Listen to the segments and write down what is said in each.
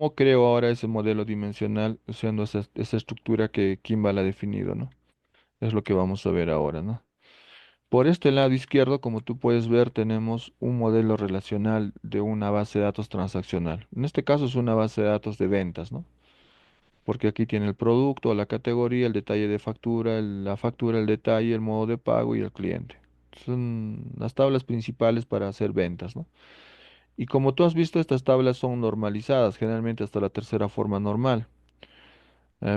¿Cómo creo ahora ese modelo dimensional usando esa estructura que Kimball ha definido, ¿no? Es lo que vamos a ver ahora, ¿no? Por este lado izquierdo, como tú puedes ver, tenemos un modelo relacional de una base de datos transaccional. En este caso es una base de datos de ventas, ¿no? Porque aquí tiene el producto, la categoría, el detalle de factura, la factura, el detalle, el modo de pago y el cliente. Son las tablas principales para hacer ventas, ¿no? Y como tú has visto, estas tablas son normalizadas, generalmente hasta la tercera forma normal.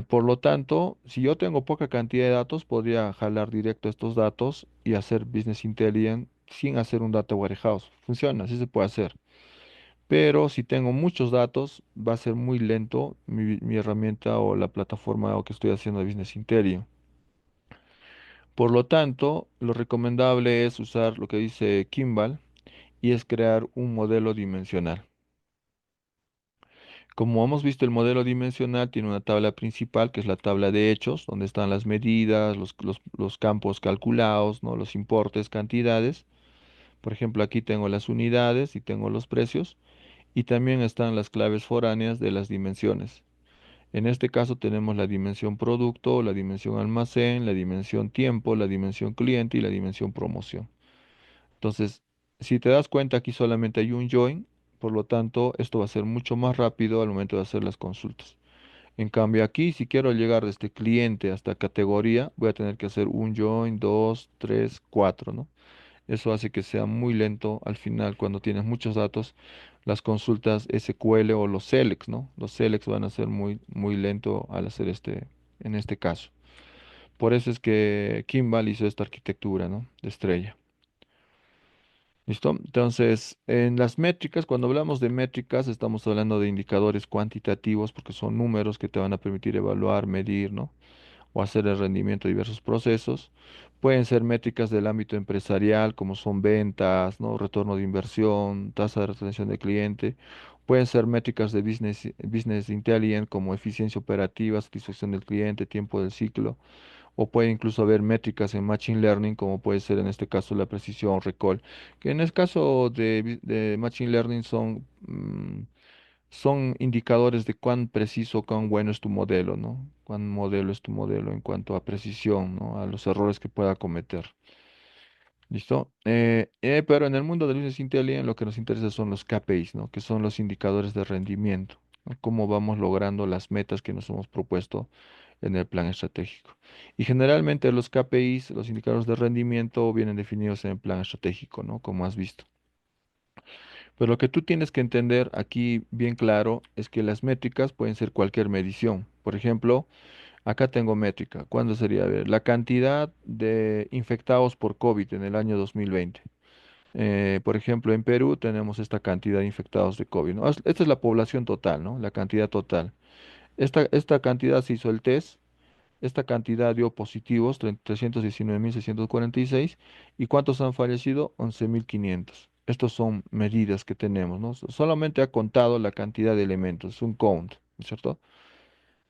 Por lo tanto, si yo tengo poca cantidad de datos, podría jalar directo estos datos y hacer Business Intelligence sin hacer un Data Warehouse. Funciona, así se puede hacer. Pero si tengo muchos datos, va a ser muy lento mi herramienta o la plataforma o que estoy haciendo de Business Intelligence. Por lo tanto, lo recomendable es usar lo que dice Kimball y es crear un modelo dimensional. Como hemos visto, el modelo dimensional tiene una tabla principal, que es la tabla de hechos, donde están las medidas, los campos calculados, ¿no? Los importes, cantidades. Por ejemplo, aquí tengo las unidades y tengo los precios, y también están las claves foráneas de las dimensiones. En este caso tenemos la dimensión producto, la dimensión almacén, la dimensión tiempo, la dimensión cliente y la dimensión promoción. Entonces, si te das cuenta, aquí solamente hay un join, por lo tanto, esto va a ser mucho más rápido al momento de hacer las consultas. En cambio aquí, si quiero llegar desde cliente hasta categoría, voy a tener que hacer un join, dos, tres, cuatro, ¿no? Eso hace que sea muy lento al final cuando tienes muchos datos, las consultas SQL o los selects, ¿no? Los selects van a ser muy lento al hacer en este caso. Por eso es que Kimball hizo esta arquitectura, ¿no? De estrella. ¿Listo? Entonces, en las métricas, cuando hablamos de métricas, estamos hablando de indicadores cuantitativos porque son números que te van a permitir evaluar, medir, ¿no? O hacer el rendimiento de diversos procesos. Pueden ser métricas del ámbito empresarial, como son ventas, ¿no? Retorno de inversión, tasa de retención de cliente. Pueden ser métricas de business intelligence, como eficiencia operativa, satisfacción del cliente, tiempo del ciclo. O puede incluso haber métricas en Machine Learning, como puede ser en este caso la precisión recall, que en el caso de Machine Learning son indicadores de cuán preciso, cuán bueno es tu modelo, ¿no? Cuán modelo es tu modelo en cuanto a precisión, ¿no? A los errores que pueda cometer. ¿Listo? Pero en el mundo del Business Intelligence lo que nos interesa son los KPIs, ¿no? Que son los indicadores de rendimiento, ¿no? Cómo vamos logrando las metas que nos hemos propuesto en el plan estratégico. Y generalmente los KPIs, los indicadores de rendimiento, vienen definidos en el plan estratégico, ¿no? Como has visto. Pero lo que tú tienes que entender aquí bien claro es que las métricas pueden ser cualquier medición. Por ejemplo, acá tengo métrica. ¿Cuándo sería? A ver, la cantidad de infectados por COVID en el año 2020. Por ejemplo, en Perú tenemos esta cantidad de infectados de COVID, ¿no? Esta es la población total, ¿no? La cantidad total. Esta cantidad se hizo el test. Esta cantidad dio positivos, 319.646. ¿Y cuántos han fallecido? 11.500. Estos son medidas que tenemos, ¿no? Solamente ha contado la cantidad de elementos, es un count, ¿no es cierto?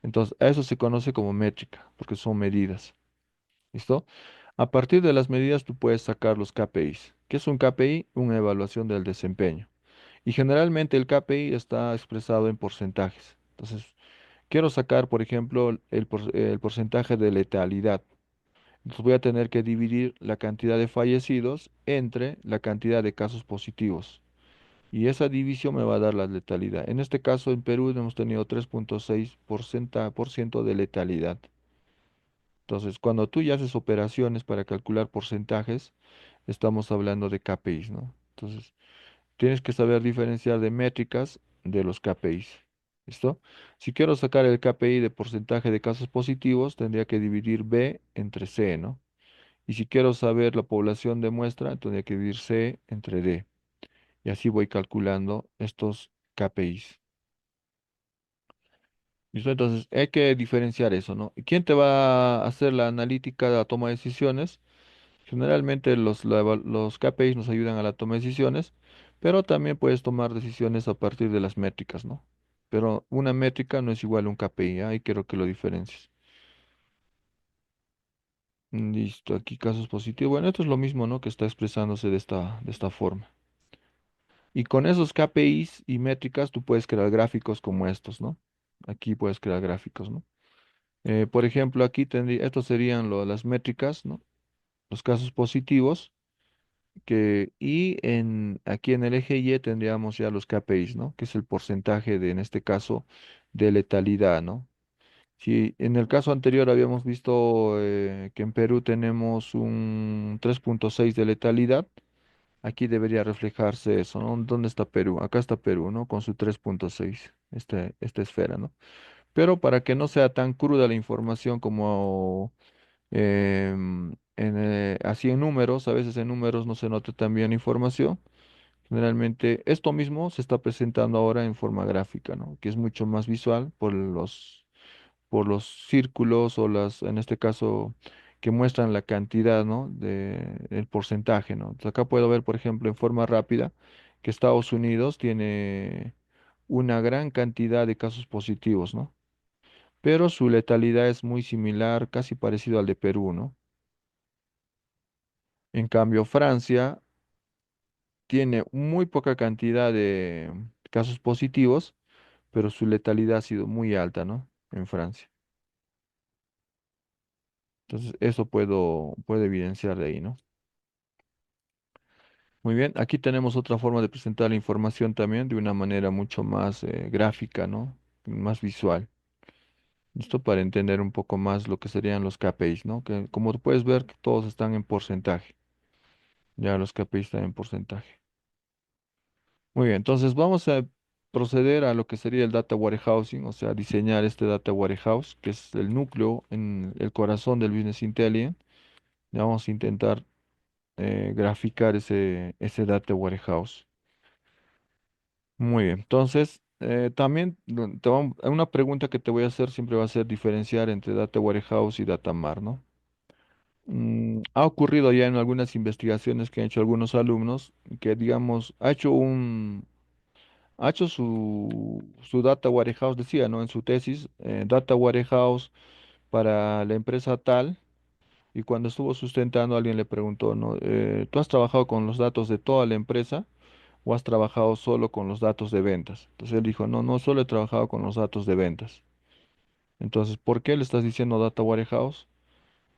Entonces, a eso se conoce como métrica, porque son medidas. ¿Listo? A partir de las medidas tú puedes sacar los KPIs. ¿Qué es un KPI? Una evaluación del desempeño. Y generalmente el KPI está expresado en porcentajes. Entonces, quiero sacar, por ejemplo, el porcentaje de letalidad. Entonces voy a tener que dividir la cantidad de fallecidos entre la cantidad de casos positivos. Y esa división me va a dar la letalidad. En este caso, en Perú hemos tenido 3.6% de letalidad. Entonces, cuando tú ya haces operaciones para calcular porcentajes, estamos hablando de KPIs, ¿no? Entonces, tienes que saber diferenciar de métricas de los KPIs. ¿Listo? Si quiero sacar el KPI de porcentaje de casos positivos, tendría que dividir B entre C, ¿no? Y si quiero saber la población de muestra, tendría que dividir C entre D. Y así voy calculando estos KPIs. ¿Listo? Entonces, hay que diferenciar eso, ¿no? ¿Y quién te va a hacer la analítica de la toma de decisiones? Generalmente los KPIs nos ayudan a la toma de decisiones, pero también puedes tomar decisiones a partir de las métricas, ¿no? Pero una métrica no es igual a un KPI, ahí quiero que lo diferencies. Listo, aquí casos positivos. Bueno, esto es lo mismo, ¿no? Que está expresándose de esta forma. Y con esos KPIs y métricas tú puedes crear gráficos como estos, ¿no? Aquí puedes crear gráficos, ¿no? Por ejemplo, aquí tendría, estos serían las métricas, ¿no? Los casos positivos aquí en el eje Y tendríamos ya los KPIs, ¿no? Que es el porcentaje de, en este caso, de letalidad, ¿no? Si en el caso anterior habíamos visto que en Perú tenemos un 3,6 de letalidad, aquí debería reflejarse eso, ¿no? ¿Dónde está Perú? Acá está Perú, ¿no? Con su 3,6, esta esfera, ¿no? Pero para que no sea tan cruda la información como así en números, a veces en números no se nota tan bien la información. Generalmente esto mismo se está presentando ahora en forma gráfica, ¿no? Que es mucho más visual por los círculos o en este caso, que muestran la cantidad, ¿no? El porcentaje, ¿no? Entonces acá puedo ver, por ejemplo, en forma rápida, que Estados Unidos tiene una gran cantidad de casos positivos, ¿no? Pero su letalidad es muy similar, casi parecido al de Perú, ¿no? En cambio, Francia tiene muy poca cantidad de casos positivos, pero su letalidad ha sido muy alta, ¿no? En Francia. Entonces, eso puedo evidenciar de ahí, ¿no? Muy bien, aquí tenemos otra forma de presentar la información también de una manera mucho más gráfica, ¿no? Más visual. Esto para entender un poco más lo que serían los KPIs, ¿no? Que como tú puedes ver, que todos están en porcentaje. Ya los KPIs están en porcentaje. Muy bien, entonces vamos a proceder a lo que sería el data warehousing, o sea, diseñar este data warehouse, que es el núcleo, en el corazón del Business Intelligence. Ya vamos a intentar graficar ese data warehouse. Muy bien, entonces también una pregunta que te voy a hacer siempre va a ser diferenciar entre data warehouse y data mart, ¿no? Ha ocurrido ya en algunas investigaciones que han hecho algunos alumnos que, digamos, ha hecho su data warehouse, decía, ¿no? En su tesis, data warehouse para la empresa tal, y cuando estuvo sustentando, alguien le preguntó, ¿no? ¿Tú has trabajado con los datos de toda la empresa o has trabajado solo con los datos de ventas? Entonces él dijo, no, no, solo he trabajado con los datos de ventas. Entonces, ¿por qué le estás diciendo data warehouse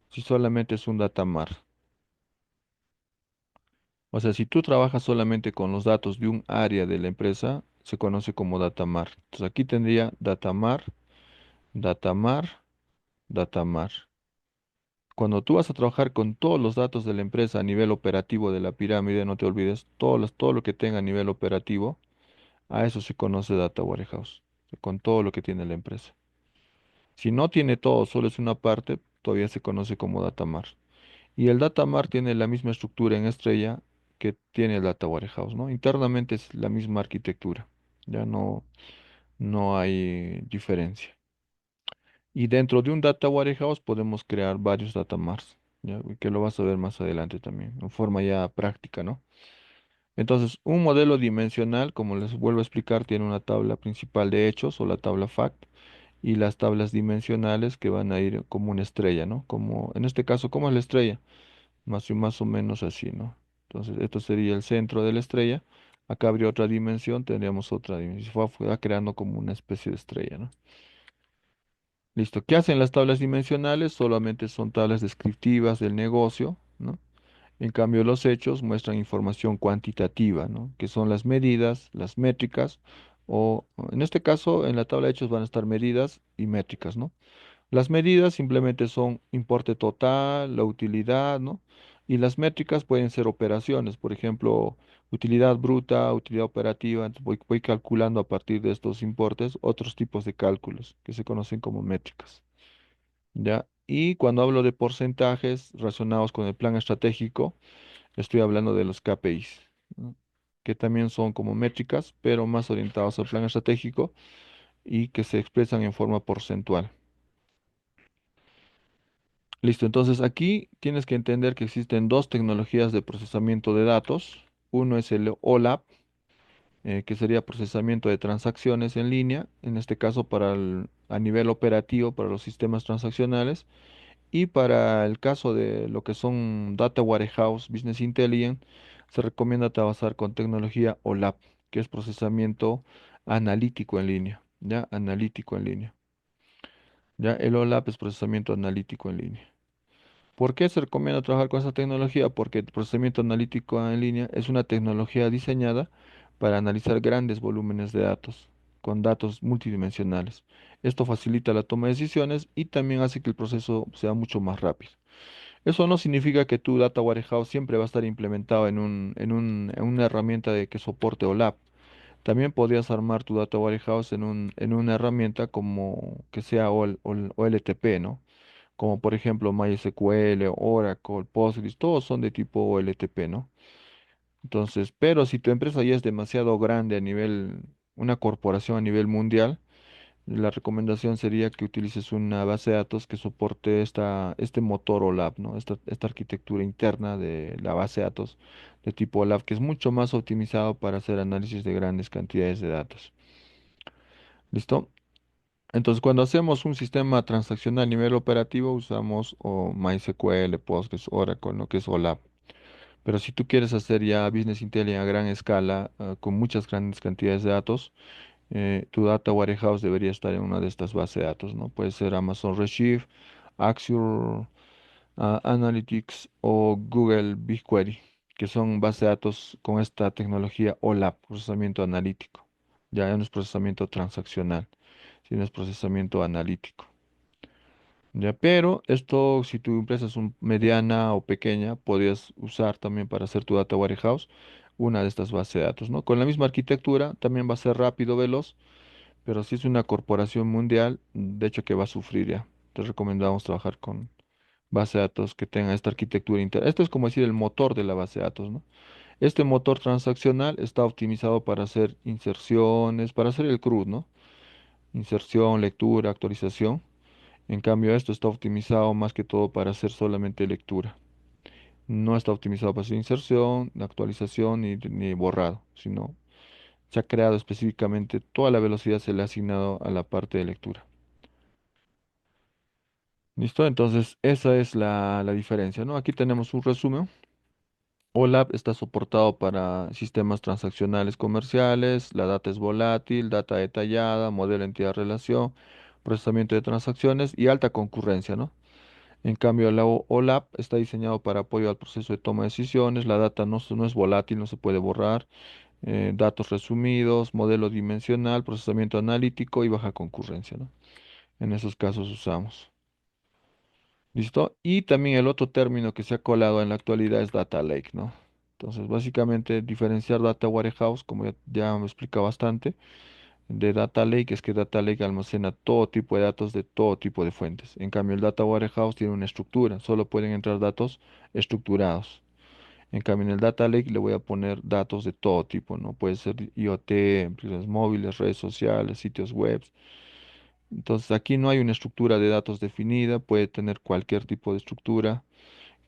si solamente es un data mart? O sea, si tú trabajas solamente con los datos de un área de la empresa, se conoce como data mart. Entonces aquí tendría data mart, data mart, data mart. Cuando tú vas a trabajar con todos los datos de la empresa a nivel operativo de la pirámide, no te olvides, todo lo que tenga a nivel operativo, a eso se conoce data warehouse, con todo lo que tiene la empresa. Si no tiene todo, solo es una parte, todavía se conoce como data mart. Y el data mart tiene la misma estructura en estrella que tiene el data warehouse, ¿no? Internamente es la misma arquitectura, ya no hay diferencia. Y dentro de un data warehouse podemos crear varios data marts, ¿ya? Y que lo vas a ver más adelante también, en forma ya práctica, ¿no? Entonces, un modelo dimensional, como les vuelvo a explicar, tiene una tabla principal de hechos o la tabla fact y las tablas dimensionales que van a ir como una estrella, ¿no? Como, en este caso, ¿cómo es la estrella? Más o menos así, ¿no? Entonces, esto sería el centro de la estrella. Acá habría otra dimensión, tendríamos otra dimensión. Va creando como una especie de estrella, ¿no? Listo. ¿Qué hacen las tablas dimensionales? Solamente son tablas descriptivas del negocio, ¿no? En cambio, los hechos muestran información cuantitativa, ¿no? Que son las medidas, las métricas, o en este caso, en la tabla de hechos van a estar medidas y métricas, ¿no? Las medidas simplemente son importe total, la utilidad, ¿no? Y las métricas pueden ser operaciones, por ejemplo, utilidad bruta, utilidad operativa. Entonces voy calculando a partir de estos importes otros tipos de cálculos que se conocen como métricas. ¿Ya? Y cuando hablo de porcentajes relacionados con el plan estratégico, estoy hablando de los KPIs, ¿no? Que también son como métricas, pero más orientados al plan estratégico y que se expresan en forma porcentual. Listo, entonces aquí tienes que entender que existen dos tecnologías de procesamiento de datos. Uno es el OLAP, que sería procesamiento de transacciones en línea, en este caso a nivel operativo para los sistemas transaccionales. Y para el caso de lo que son Data Warehouse, Business Intelligence, se recomienda trabajar con tecnología OLAP, que es procesamiento analítico en línea, ¿ya? Analítico en línea. Ya, el OLAP es procesamiento analítico en línea. ¿Por qué se recomienda trabajar con esta tecnología? Porque el procesamiento analítico en línea es una tecnología diseñada para analizar grandes volúmenes de datos, con datos multidimensionales. Esto facilita la toma de decisiones y también hace que el proceso sea mucho más rápido. Eso no significa que tu Data Warehouse siempre va a estar implementado en una herramienta que soporte OLAP. También podrías armar tu Data Warehouse en una herramienta como que sea OLTP, ¿no? Como por ejemplo MySQL, Oracle, Postgres, todos son de tipo OLTP, ¿no? Entonces, pero si tu empresa ya es demasiado grande a nivel, una corporación a nivel mundial, la recomendación sería que utilices una base de datos que soporte este motor OLAP, ¿no? Esta arquitectura interna de la base de datos de tipo OLAP, que es mucho más optimizado para hacer análisis de grandes cantidades de datos. ¿Listo? Entonces, cuando hacemos un sistema transaccional a nivel operativo, usamos o MySQL, Postgres, Oracle, lo que es OLAP. Pero si tú quieres hacer ya Business Intelligence a gran escala, con muchas grandes cantidades de datos, tu data warehouse debería estar en una de estas bases de datos, ¿no? Puede ser Amazon Redshift, Azure Analytics o Google BigQuery, que son bases de datos con esta tecnología OLAP, procesamiento analítico. Ya no es procesamiento transaccional, sino es procesamiento analítico. Ya, pero esto, si tu empresa es mediana o pequeña, podrías usar también para hacer tu data warehouse una de estas bases de datos, ¿no? Con la misma arquitectura, también va a ser rápido, veloz, pero si es una corporación mundial, de hecho que va a sufrir ya. Te recomendamos trabajar con base de datos que tenga esta arquitectura interna. Esto es como decir el motor de la base de datos, ¿no? Este motor transaccional está optimizado para hacer inserciones, para hacer el CRUD, ¿no? Inserción, lectura, actualización. En cambio, esto está optimizado más que todo para hacer solamente lectura. No está optimizado para hacer inserción, actualización ni borrado, sino se ha creado específicamente toda la velocidad se le ha asignado a la parte de lectura. ¿Listo? Entonces, esa es la diferencia, ¿no? Aquí tenemos un resumen. OLAP está soportado para sistemas transaccionales comerciales, la data es volátil, data detallada, modelo entidad-relación, procesamiento de transacciones y alta concurrencia, ¿no? En cambio, la OLAP está diseñado para apoyo al proceso de toma de decisiones, la data no es volátil, no se puede borrar, datos resumidos, modelo dimensional, procesamiento analítico y baja concurrencia, ¿no? En esos casos usamos. ¿Listo? Y también el otro término que se ha colado en la actualidad es Data Lake, ¿no? Entonces, básicamente, diferenciar Data Warehouse, como ya me explica bastante, de Data Lake es que Data Lake almacena todo tipo de datos de todo tipo de fuentes. En cambio, el Data Warehouse tiene una estructura, solo pueden entrar datos estructurados. En cambio, en el Data Lake le voy a poner datos de todo tipo, ¿no? Puede ser IoT, empresas móviles, redes sociales, sitios web. Entonces, aquí no hay una estructura de datos definida, puede tener cualquier tipo de estructura,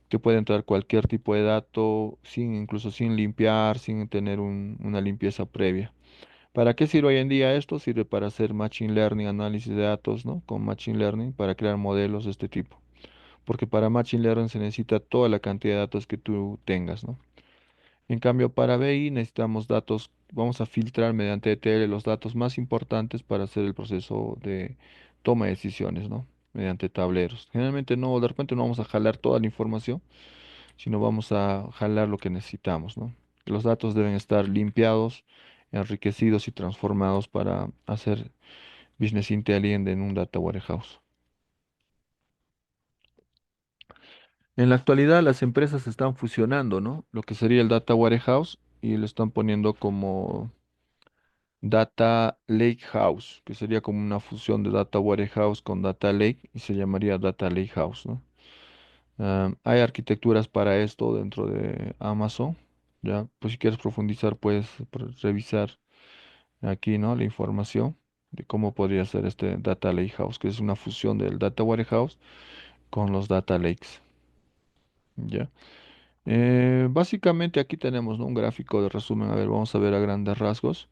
te puede entrar cualquier tipo de dato, incluso sin limpiar, sin tener una limpieza previa. ¿Para qué sirve hoy en día esto? Sirve para hacer machine learning, análisis de datos, ¿no? Con machine learning, para crear modelos de este tipo. Porque para machine learning se necesita toda la cantidad de datos que tú tengas, ¿no? En cambio, para BI necesitamos datos, vamos a filtrar mediante ETL los datos más importantes para hacer el proceso de toma de decisiones, ¿no? Mediante tableros. Generalmente no, de repente no vamos a jalar toda la información, sino vamos a jalar lo que necesitamos, ¿no? Los datos deben estar limpiados, enriquecidos y transformados para hacer Business Intelligence en un Data Warehouse. En la actualidad las empresas están fusionando, ¿no? Lo que sería el Data Warehouse y lo están poniendo como Data Lake House, que sería como una fusión de Data Warehouse con Data Lake y se llamaría Data Lake House, ¿no? Hay arquitecturas para esto dentro de Amazon, ¿ya? Pues si quieres profundizar, puedes revisar aquí, ¿no? La información de cómo podría ser este Data Lake House, que es una fusión del Data Warehouse con los Data Lakes, ¿ya? Básicamente aquí tenemos, ¿no? Un gráfico de resumen, a ver, vamos a ver a grandes rasgos.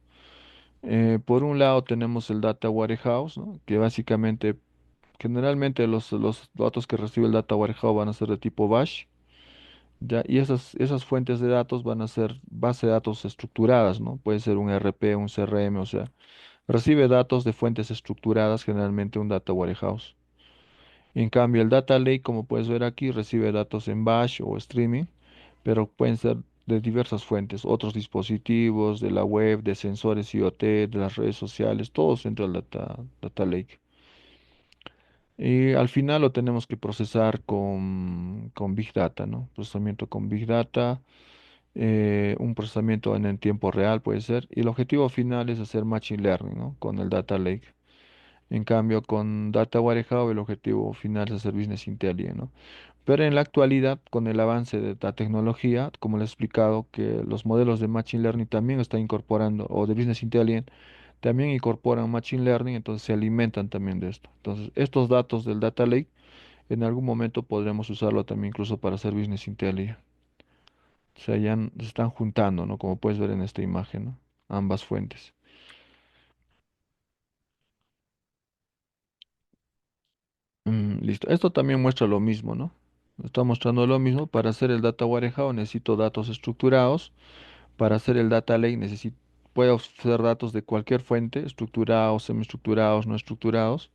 Por un lado tenemos el Data Warehouse, ¿no? Que básicamente, generalmente los datos que recibe el Data Warehouse van a ser de tipo Bash. Ya, y esas fuentes de datos van a ser base de datos estructuradas, ¿no? Puede ser un RP, un CRM, o sea, recibe datos de fuentes estructuradas, generalmente un data warehouse. En cambio, el data lake, como puedes ver aquí, recibe datos en batch o streaming, pero pueden ser de diversas fuentes, otros dispositivos, de la web, de sensores IoT, de las redes sociales, todos entra al data lake. Y al final lo tenemos que procesar con Big Data, ¿no? Procesamiento con Big Data, un procesamiento en el tiempo real puede ser, y el objetivo final es hacer Machine Learning, ¿no? Con el Data Lake. En cambio, con Data Warehouse el objetivo final es hacer Business Intelligence, ¿no? Pero en la actualidad, con el avance de la tecnología, como les he explicado, que los modelos de Machine Learning también están incorporando, o de Business Intelligence, también incorporan Machine Learning, entonces se alimentan también de esto. Entonces, estos datos del Data Lake, en algún momento podremos usarlo también incluso para hacer Business Intelligence. O sea, se están juntando, ¿no? Como puedes ver en esta imagen, ¿no? Ambas fuentes. Listo. Esto también muestra lo mismo, ¿no? Está mostrando lo mismo. Para hacer el Data Warehouse necesito datos estructurados. Para hacer el Data Lake puedo hacer datos de cualquier fuente, estructurados, semiestructurados, no estructurados.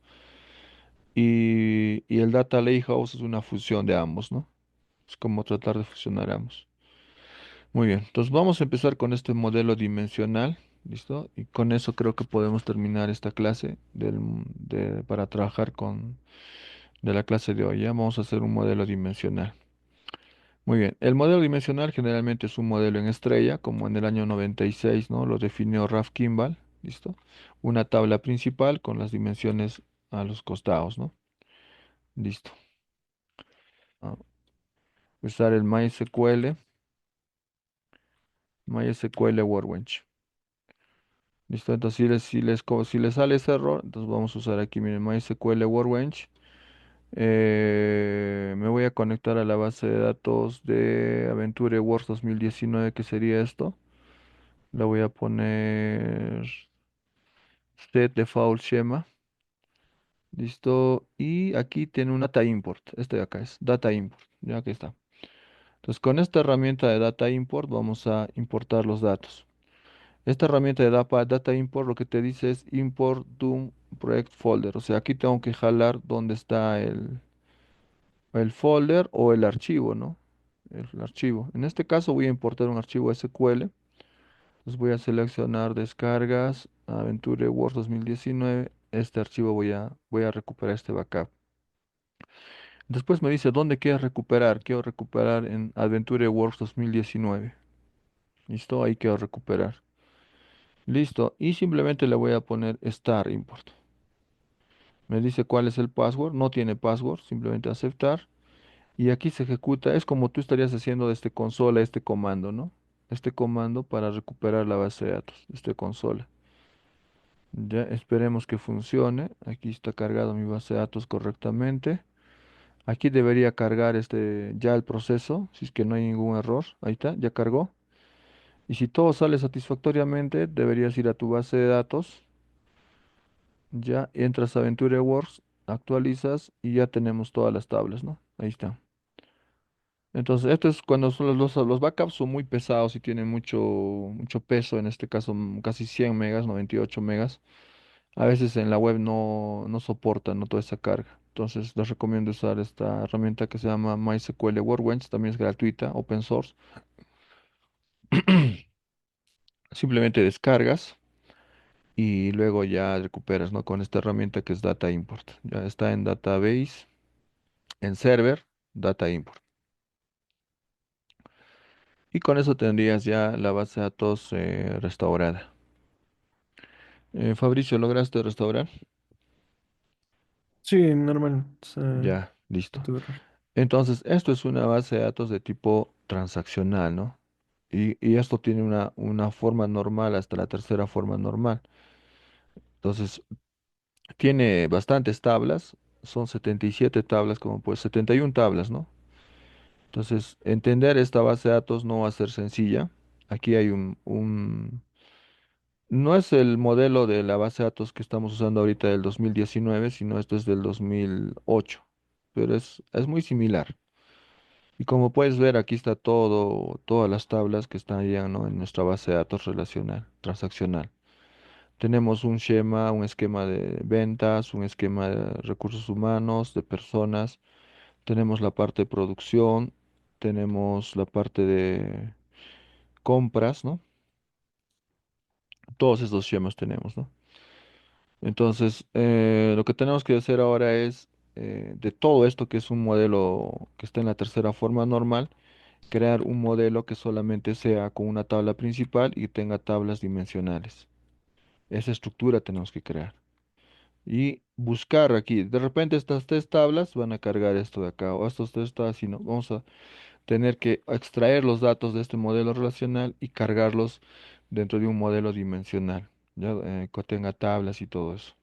Y el Data Lakehouse es una fusión de ambos, ¿no? Es como tratar de fusionar ambos. Muy bien, entonces vamos a empezar con este modelo dimensional, ¿listo? Y con eso creo que podemos terminar esta clase para trabajar de la clase de hoy. Ya vamos a hacer un modelo dimensional. Muy bien, el modelo dimensional generalmente es un modelo en estrella, como en el año 96, ¿no? Lo definió Ralph Kimball, ¿listo? Una tabla principal con las dimensiones a los costados, ¿no? Listo. Ah, usar el MySQL Workbench. Listo, entonces si les sale ese error, entonces vamos a usar aquí, miren, MySQL Workbench. Me voy a conectar a la base de datos de Aventure Wars 2019, que sería esto. La voy a poner set default schema. Listo. Y aquí tiene una data import. Este de acá es data import. Ya aquí está. Entonces con esta herramienta de data import vamos a importar los datos. Esta herramienta de data import lo que te dice es import to project folder. O sea, aquí tengo que jalar donde está el folder o el archivo, ¿no? El archivo. En este caso voy a importar un archivo SQL. Entonces voy a seleccionar descargas, Aventure Word 2019. Este archivo voy a recuperar este backup. Después me dice, ¿dónde quieres recuperar? Quiero recuperar en Adventure Wars 2019. Listo, ahí quiero recuperar. Listo, y simplemente le voy a poner star import. Me dice cuál es el password, no tiene password, simplemente aceptar. Y aquí se ejecuta, es como tú estarías haciendo de este consola este comando, ¿no? Este comando para recuperar la base de datos, este consola. Ya esperemos que funcione. Aquí está cargado mi base de datos correctamente. Aquí debería cargar ya el proceso, si es que no hay ningún error. Ahí está, ya cargó. Y si todo sale satisfactoriamente, deberías ir a tu base de datos. Ya entras a Venture Works, actualizas y ya tenemos todas las tablas, ¿no? Ahí está. Entonces, esto es cuando son los backups son muy pesados y tienen mucho peso, en este caso casi 100 megas, 98 megas. A veces en la web no soporta, no toda esa carga. Entonces les recomiendo usar esta herramienta que se llama MySQL Workbench, también es gratuita, open source. Simplemente descargas y luego ya recuperas, ¿no? Con esta herramienta que es Data Import. Ya está en Database, en Server, Data Import. Y con eso tendrías ya la base de datos restaurada. Fabricio, ¿lograste restaurar? Sí, normal. Ya, No listo. tuve error. Entonces, esto es una base de datos de tipo transaccional, ¿no? Y esto tiene una forma normal hasta la tercera forma normal. Entonces, tiene bastantes tablas, son 77 tablas, como pues 71 tablas, ¿no? Entonces, entender esta base de datos no va a ser sencilla. Aquí hay no es el modelo de la base de datos que estamos usando ahorita del 2019, sino esto es del 2008, pero es muy similar. Y como puedes ver, aquí está todo, todas las tablas que están ya, ¿no? En nuestra base de datos relacional, transaccional. Tenemos un schema, un esquema de ventas, un esquema de recursos humanos, de personas. Tenemos la parte de producción, tenemos la parte de compras, ¿no? Todos estos schemas tenemos, ¿no? Entonces, lo que tenemos que hacer ahora es, de todo esto que es un modelo que está en la tercera forma normal, crear un modelo que solamente sea con una tabla principal y tenga tablas dimensionales. Esa estructura tenemos que crear. Y buscar aquí, de repente estas tres tablas van a cargar esto de acá, o estos tres tablas, sino vamos a tener que extraer los datos de este modelo relacional y cargarlos dentro de un modelo dimensional, ¿ya? Que tenga tablas y todo eso.